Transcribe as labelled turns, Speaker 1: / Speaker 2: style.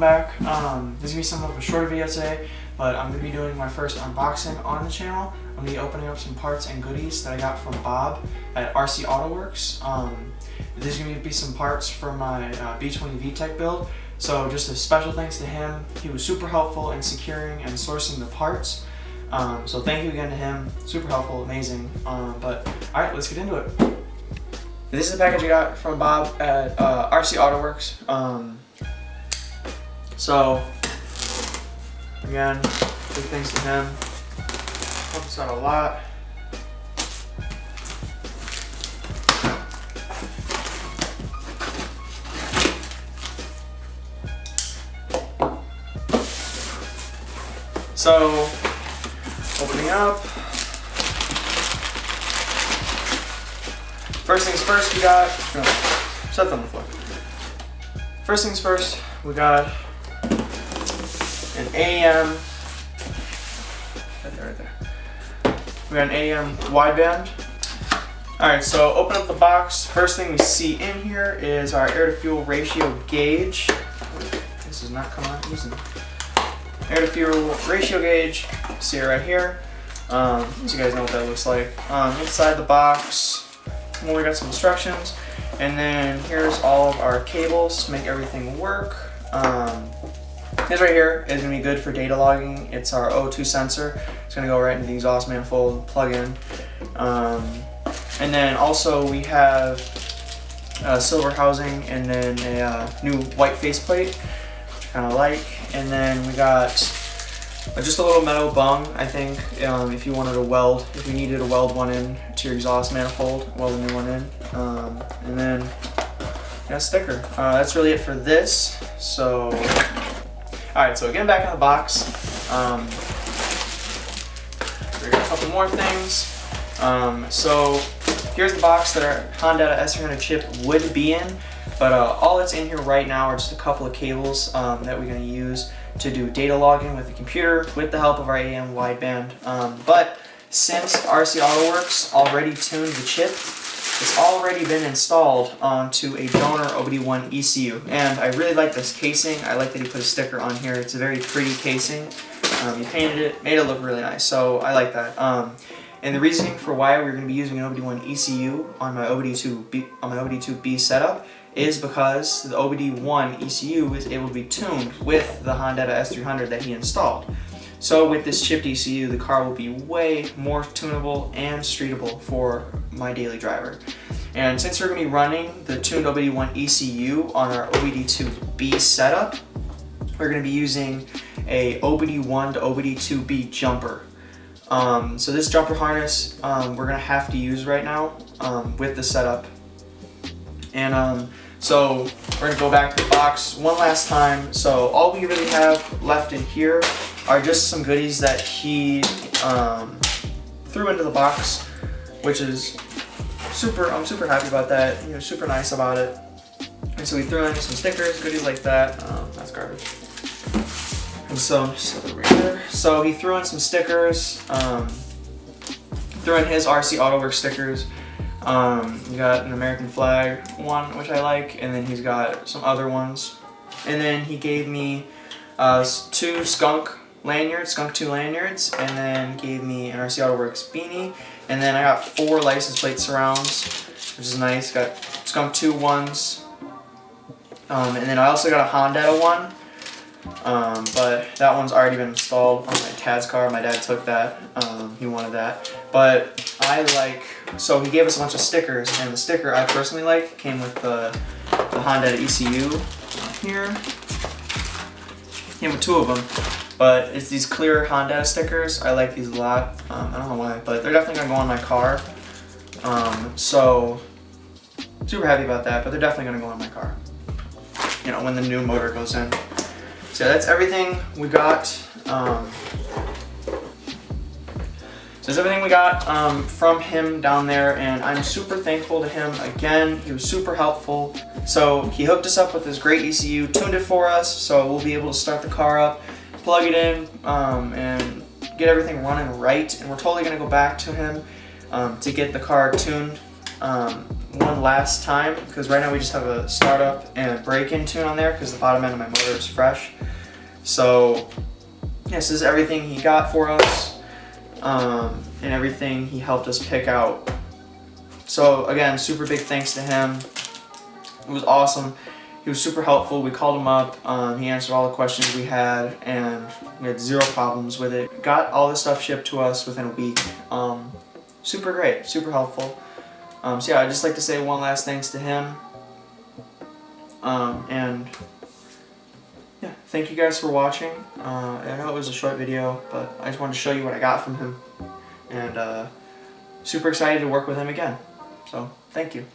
Speaker 1: back. This is going to be somewhat of a shorter video today, but I'm going to be doing my first unboxing on the channel. I'm going to be opening up some parts and goodies that I got from Bob at RC Autoworks. This is going to be some parts for my B20 VTEC build. So just a special thanks to him. He was super helpful in securing and sourcing the parts. So thank you again to him. Super helpful, amazing. But alright, let's get into it. This is the package I got from Bob at RC Autoworks. So again, big thanks to him. Helped us out a lot. So, opening up. First things first, we got, set them on the floor. First things first, we got an AEM, right there. We got an AEM wideband. Alright, so open up the box. First thing we see in here is our air to fuel ratio gauge. This is not coming out easy. Air to fuel ratio gauge, see it right here. So you guys know what that looks like. Inside the box, well, we got some instructions, and then here's all of our cables to make everything work. This right here is going to be good for data logging. It's our O2 sensor. It's going to go right into the exhaust manifold, plug in. And then also we have a silver housing and then a new white faceplate, which I kind of like. And then we got just a little metal bung, I think, if you wanted to weld, if you needed to weld one in to your exhaust manifold, weld a new one in. And then a sticker. That's really it for this. So, alright, so getting back in the box, we got a couple more things. So here's the box that our Honda S300 chip would be in. But all that's in here right now are just a couple of cables that we're going to use to do data logging with the computer with the help of our AEM wideband. But since RC Autoworks already tuned the chip, it's already been installed onto a donor OBD1 ECU. And I really like this casing. I like that he put a sticker on here. It's a very pretty casing. He painted it, made it look really nice. So I like that. And the reasoning for why we're going to be using an OBD1 ECU on my OBD2B setup is because the OBD1 ECU is able to be tuned with the Honda S300 that he installed. So with this chipped ECU, the car will be way more tunable and streetable for my daily driver. And since we're going to be running the tuned OBD1 ECU on our OBD2B setup, we're going to be using a OBD1 to OBD2B jumper. So this jumper harness we're going to have to use right now with the setup. And so we're going to go back to the box one last time. So all we really have left in here are just some goodies that he threw into the box, which is I'm super happy about that. You know, super nice about it. And so we threw in some stickers, goodies like that. That's garbage. And so, so he threw in some stickers, threw in his RC Autoworks stickers. We got an American flag one, which I like, and then he's got some other ones. And then he gave me two skunk 2 lanyards, and then gave me an RC Autoworks beanie. And then I got 4 license plate surrounds, which is nice. Got skunk 2 ones. And then I also got a Honda one. But that one's already been installed on my Tad's car. My dad took that. He wanted that. But so he gave us a bunch of stickers, and the sticker I personally like came with the Honda ECU here. Came with 2 of them. But it's these clear Honda stickers. I like these a lot. I don't know why, but they're definitely going to go on my car. So super happy about that, but they're definitely going to go on my car, you know, when the new motor goes in. So that's everything we got. So that's everything we got from him down there, and I'm super thankful to him again. He was super helpful. So he hooked us up with this great ECU, tuned it for us, so we'll be able to start the car up, plug it in, and get everything running right. And we're totally gonna go back to him to get the car tuned one last time, because right now we just have a startup and break-in tune on there because the bottom end of my motor is fresh. So this is everything he got for us, and everything he helped us pick out. So again, super big thanks to him. It was awesome. He was super helpful. We called him up. He answered all the questions we had, and we had zero problems with it. Got all this stuff shipped to us within a week. Super great, super helpful. So yeah, I'd just like to say one last thanks to him. And yeah, thank you guys for watching. I know it was a short video, but I just wanted to show you what I got from him. And super excited to work with him again. So thank you.